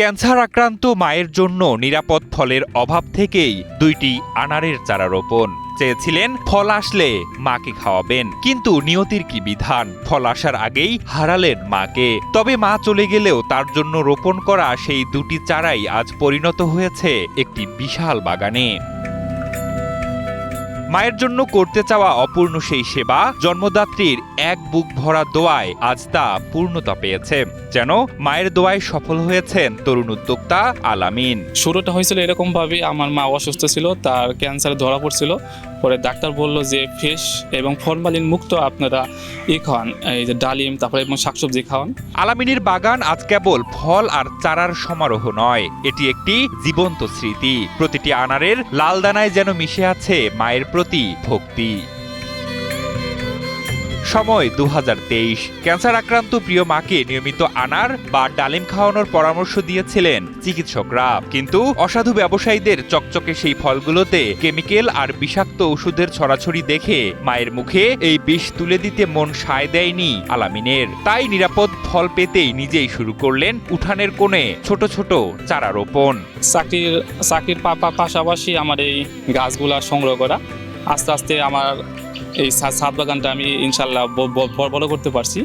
Cancer আক্রান্ত মায়ের জন্য নিরাপদ ফলের অভাব থেকেই 2টি আনারের চারা রোপণ। চেয়েছিলেন ফল আসলে মাকে খাওয়াবেন, কিন্তু নিয়তির কি বিধান, ফল আসার আগেই হারালেন মাকে। তবে মা চলে গেলেও তার জন্য রোপণ করা সেই 2টি চারাই আজ পরিণত হয়েছে একটি বিশাল বাগানে। মায়ের জন্য করতে চাওয়া অপূর্ণ সেই সেবা, জন্মদাত্রীর এক বুক ভরা দোয়ায় আজ তা পূর্ণতা পেয়েছে। যেন মায়ের দোয়ায় সফল হয়েছেন তরুণ উদ্যোক্তা আলামিন। শুরুটা হয়েছিল এরকম ভাবে, আমার মা অসুস্থ ছিল, তার ক্যান্সারে ধরা পড়ছিল। পরে ডাক্তার বলল যে ফ্রেশ এবং ফরমালিন মুক্ত আপনারা খাওয়ান, এই যে ডালিম তারপরে এবং শাকসবজি খাওয়ান। আলামিনের বাগান আজ কেবল ফল আর চারার সমারোহ নয়, এটি একটি জীবন্ত স্মৃতি। প্রতিটি আনারের লাল দানায় যেন মিশে আছে মায়ের প্রতি ভক্তি। সময় 2023। ক্যান্সার আক্রান্ত প্রিয় মাকে নিয়মিত আনার বা ডালিম খাওয়ানোর পরামর্শ দিয়েছিলেন চিকিৎসকরা, কিন্তু অসাধু ব্যবসায়ীদের চকচকে সেই ফলগুলোতে কেমিক্যাল আর বিষাক্ত ওষুধের ছড়াছড়ি দেখে মায়ের মুখে এই বিষ তুলে দিতে মন সায় দেয়নি আলামিনের। তাই নিরাপদ ফল পেতেই নিজেই শুরু করলেন উঠানের কোণে ছোট ছোট চারা রোপণ। চাকরির পাশাপাশি আমার এই গাছগুলা সংগ্রহ করা, আস্তে আস্তে আমার এই ছাদ বাগানটা আমি ইনশাল্লাহ বড় করতে পারছি।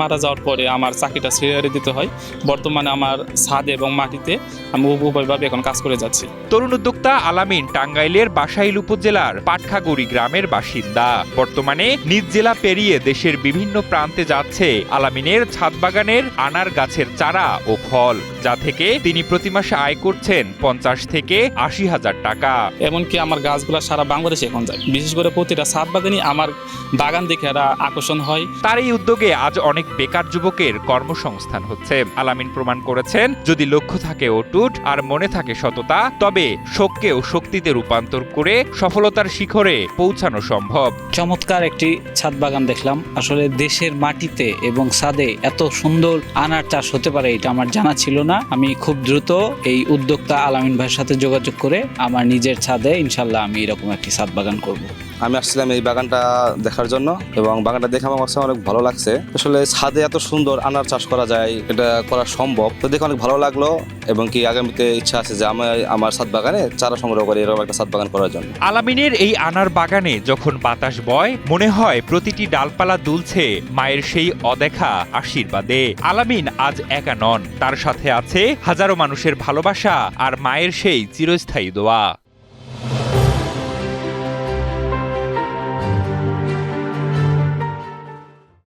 মারা যাওয়ার পরে আমার চাকরিটা ছেড়ে দিতে হয়। বর্তমানে আমার ছাদ এবং মাটিতে আমি উভয়ভাবে এখন কাজ করে যাচ্ছি। তরুণ উদ্যোক্তা আলামিন টাঙ্গাইলের বাসাইল উপজেলার পাটখাগুড়ি গ্রামের বাসিন্দা। বর্তমানে নিজ জেলা পেরিয়ে দেশের বিভিন্ন প্রান্তে যাচ্ছে আলামিনের ছাদ বাগানের আনার গাছের চারা ও ফল, যা থেকে তিনি প্রতি মাসে আয় করছেন 50 থেকে 80 হাজার টাকা। এমনকি আমার গাছগুলো সারা বাংলাদেশে এখন যায়, বিশেষ করে প্রতিটা ছাদ বাগানই আমার বাগান দেখে এরা আকর্ষণ হয়। তার এই উদ্যোগে আজ অনেক বেকার যুবকের কর্মসংস্থান হচ্ছে। আলামিন প্রমাণ করেছেন, যদি লক্ষ্য থাকে অটুট আর মনে থাকে সততা, তবে শোককেও শক্তিতে রূপান্তর করে সফলতার শিখরে পৌঁছানো সম্ভব। চমৎকার একটি ছাদ বাগান দেখলাম। আসলে দেশের মাটিতে এবং ছাদে এত সুন্দর আনার চাষ হতে পারে এটা আমার জানা ছিল না। আমি খুব দ্রুত এই উদ্যোক্তা আলামিন ভাইয়ের সাথে যোগাযোগ করে আমার নিজের ছাদে ইনশাল্লাহ আমি এরকম একটি ছাদ বাগান করব। আমি আসছিলাম এই বাগানটা দেখার জন্য এবং বাগানটা দেখে আমার কাছে অনেক ভালো লাগছে। আসলে ছাদে এত সুন্দর আনার চাষ করা যায়, এটা করা সম্ভব, তো দেখে অনেক ভালো লাগলো। এবং কি আগামীতে ইচ্ছা আছে যে আমি আমার ছাদ বাগানে চারা সংগ্রহ করে এরকম একটা ছাদ বাগান করার জন্য। আলামিনের এই আনার বাগানে যখন বাতাস বয়, মনে হয় প্রতিটি ডালপালা দুলছে মায়ের সেই অদেখা আশীর্বাদে। আলামিন আজ একা নন, তার সাথে আছে হাজারো মানুষের ভালোবাসা আর মায়ের সেই চিরস্থায়ী দোয়া।